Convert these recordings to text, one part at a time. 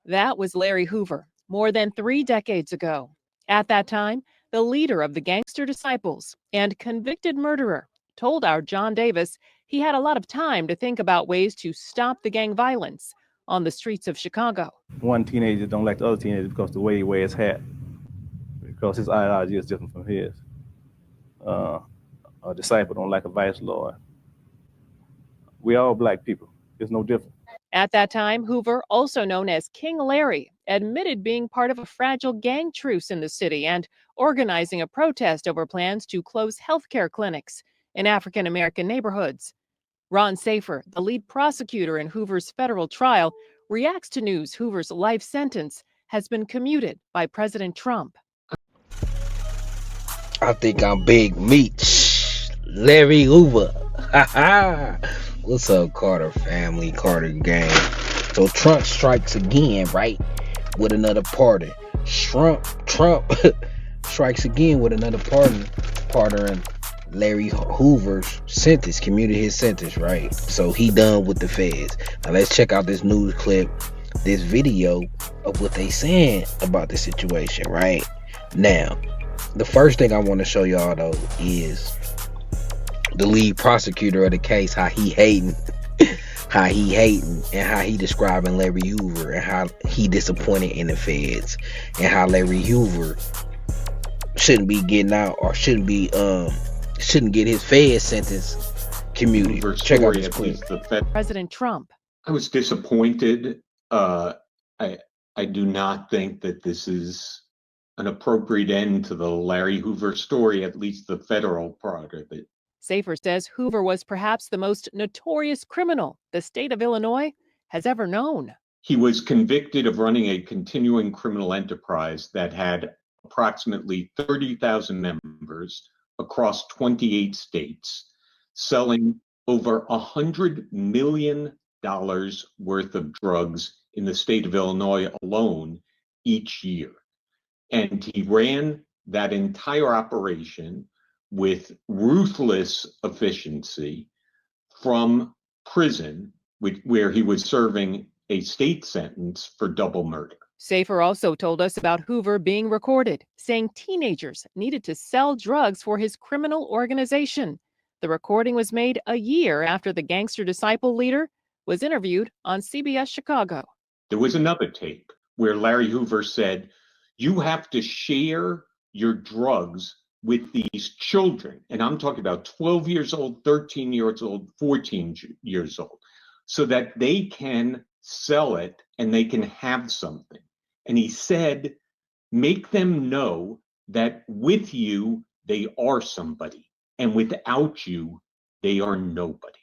That was Larry Hoover, more than 3 decades ago. At that time, the leader of the Gangster Disciples and convicted murderer told our John Davis he had a lot of time to think about ways to stop the gang violence on the streets of Chicago. One teenager don't like the other teenager because the way he wears his hat, because his ideology is different from his. A disciple don't like a vice lord. We all black people. It's no different. At that time, Hoover, also known as King Larry, admitted being part of a fragile gang truce in the city and organizing a protest over plans to close healthcare clinics in African-American neighborhoods. Ron Safer, the lead prosecutor in Hoover's federal trial, reacts to news Hoover's life sentence has been commuted by President Trump. I think I'm big meat. Larry Hoover. What's up, Carter family, Carter gang? So Trump strikes again, right? With another pardon. Trump strikes again with another pardon Larry Hoover's sentence, commuted his sentence, right? So he done with the feds. Now let's check out this news clip, this video of what they saying about the situation, right? Now, the first thing I want to show y'all though is the lead prosecutor of the case, how he hating and how he describing Larry Hoover and how he disappointed in the feds and how Larry Hoover shouldn't be getting out or shouldn't get his fed sentence commuted. Check out this clip. President Trump. I was disappointed. I do not think that this is an appropriate end to the Larry Hoover story, at least the federal part of it. Safer says Hoover was perhaps the most notorious criminal the state of Illinois has ever known. He was convicted of running a continuing criminal enterprise that had approximately 30,000 members across 28 states, selling over $100 million worth of drugs in the state of Illinois alone each year. And he ran that entire operation with ruthless efficiency from prison, where he was serving a state sentence for double murder. Safer also told us about Hoover being recorded, saying teenagers needed to sell drugs for his criminal organization. The recording was made a year after the Gangster Disciple leader was interviewed on CBS Chicago. There was another tape where Larry Hoover said, "You have to share your drugs with these children," and I'm talking about 12 years old, 13 years old, 14 years old, so that they can sell it and they can have something. And he said, make them know that with you, they are somebody, and without you, they are nobody.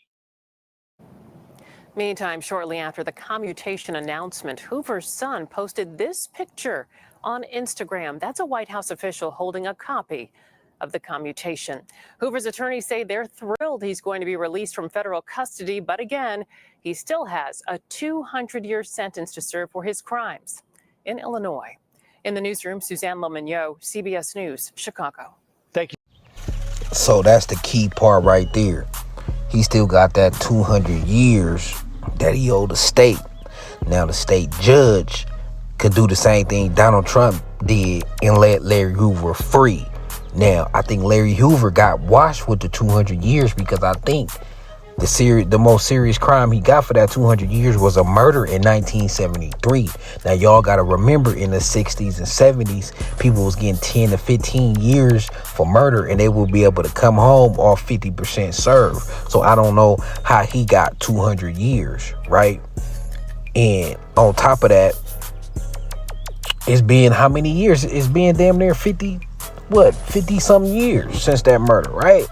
Meantime, shortly after the commutation announcement, Hoover's son posted this picture on Instagram. That's a White House official holding a copy of the commutation. Hoover's attorneys say they're thrilled he's going to be released from federal custody, but again, he still has a 200-year sentence to serve for his crimes in Illinois. In the newsroom, Suzanne Lomignot, CBS News, Chicago. Thank you. So that's the key part right there. He still got that 200 years that he owed the state. Now the state judge could do the same thing Donald Trump did and let Larry Hoover free. Now, I think Larry Hoover got washed with the 200 years because I think the most serious crime he got for that 200 years was a murder in 1973. Now, y'all got to remember in the 60s and 70s, people was getting 10 to 15 years for murder and they would be able to come home off 50% served. So I don't know how he got 200 years, right? And on top of that, it's been how many years? It's been damn near 50 something years since that murder, right?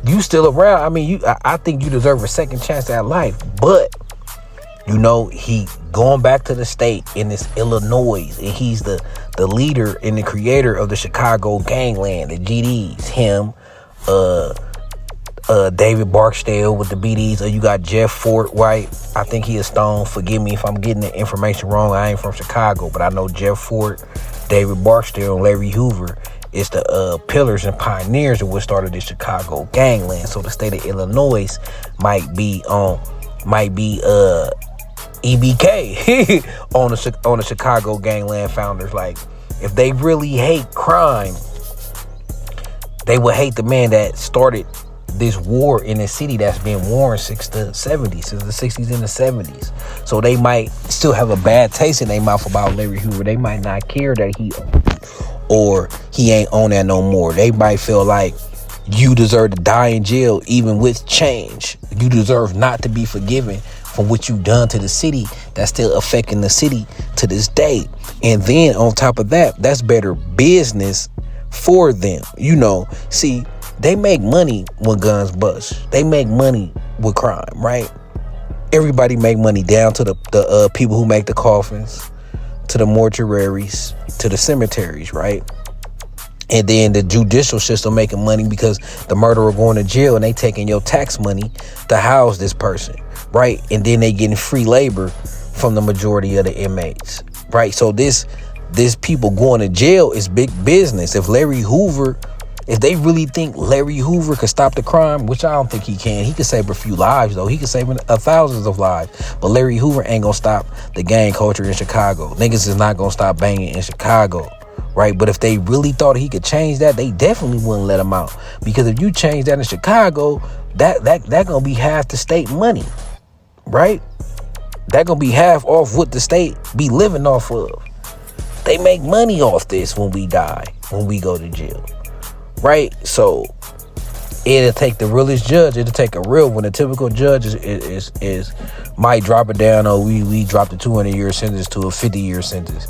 You still around. I mean, I think you deserve a second chance at life, but you know, he going back to the state in this Illinois, and he's the leader and the creator of the Chicago gangland, the GDs, him, David Barksdale with the BDs, or you got Jeff Fort, right? I think he is Stone. Forgive me if I'm getting the information wrong. I ain't from Chicago, but I know Jeff Fort, David Barksdale, and Larry Hoover is the pillars and pioneers of what started the Chicago gangland. So the state of Illinois might be EBK on the Chicago gangland founders. Like, if they really hate crime, they would hate the man that started this war in a city that's been warring since the 60s and the 70s. So they might still have a bad taste in their mouth about Larry Hoover. They might not care that he or he ain't on that no more. They might feel like you deserve to die in jail even with change. You deserve not to be forgiven from what you've done to the city that's still affecting the city to this day. And then on top of that, that's better business for them. You know, see, they make money when guns bust. They make money with crime, right? Everybody make money, down to the people who make the coffins, to the mortuaries, to the cemeteries, right? And then the judicial system making money because the murderer going to jail and they taking your tax money to house this person, right? And then they getting free labor from the majority of the inmates, right? So this people going to jail is big business. If they really think Larry Hoover could stop the crime, which I don't think he can. He could save a few lives, though. He could save thousands of lives. But Larry Hoover ain't gonna stop the gang culture in Chicago. Niggas is not gonna stop banging in Chicago, right? But if they really thought he could change that, they definitely wouldn't let him out. Because if you change that in Chicago, that gonna be half the state money, right? That gonna be half off what the state be living off of. They make money off this when we die, when we go to jail. Right, so it'll take the realest judge. It'll take a real one. A typical judge is might drop it down. Or we dropped a 200-year sentence to a 50-year sentence.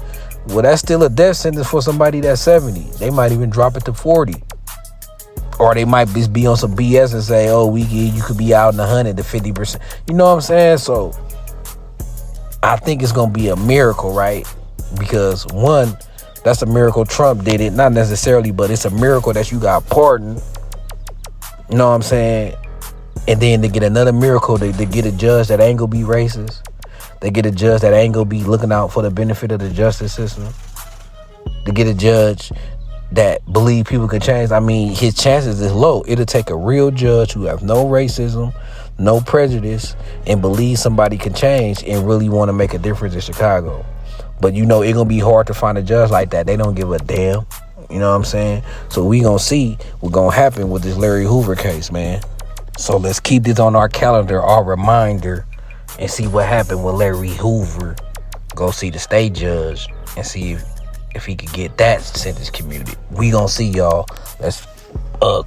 Well, that's still a death sentence for somebody that's 70. They might even drop it to 40, or they might just be on some BS and say, "Oh, you could be out in 100 to 50%." You know what I'm saying? So I think it's gonna be a miracle, right? Because one, that's a miracle Trump did it. Not necessarily, but it's a miracle that you got pardoned. You know what I'm saying? And then to get another miracle, to get a judge that ain't gonna be racist. They get a judge that ain't gonna be looking out for the benefit of the justice system. To get a judge that believe people can change. I mean, his chances is low. It'll take a real judge who have no racism, no prejudice, and believe somebody can change and really want to make a difference in Chicago. But you know, it's going to be hard to find a judge like that. They don't give a damn. You know what I'm saying? So we going to see what's going to happen with this Larry Hoover case, man. So let's keep this on our calendar, our reminder, and see what happened with Larry Hoover. Go see the state judge and see if he could get that sentence commuted. We going to see, y'all. Let's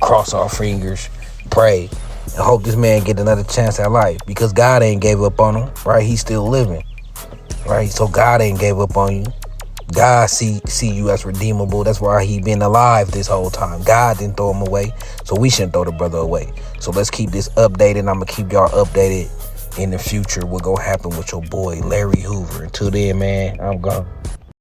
cross our fingers, pray, and hope this man get another chance at life. Because God ain't gave up on him, right? He's still living. Right, so God ain't gave up on you. God see you as redeemable. That's why he been alive this whole time. God didn't throw him away, so we shouldn't throw the brother away. So let's keep this updated. I'm gonna keep y'all updated in the future. What's gonna happen with your boy Larry Hoover. Until then, man, I'm gone.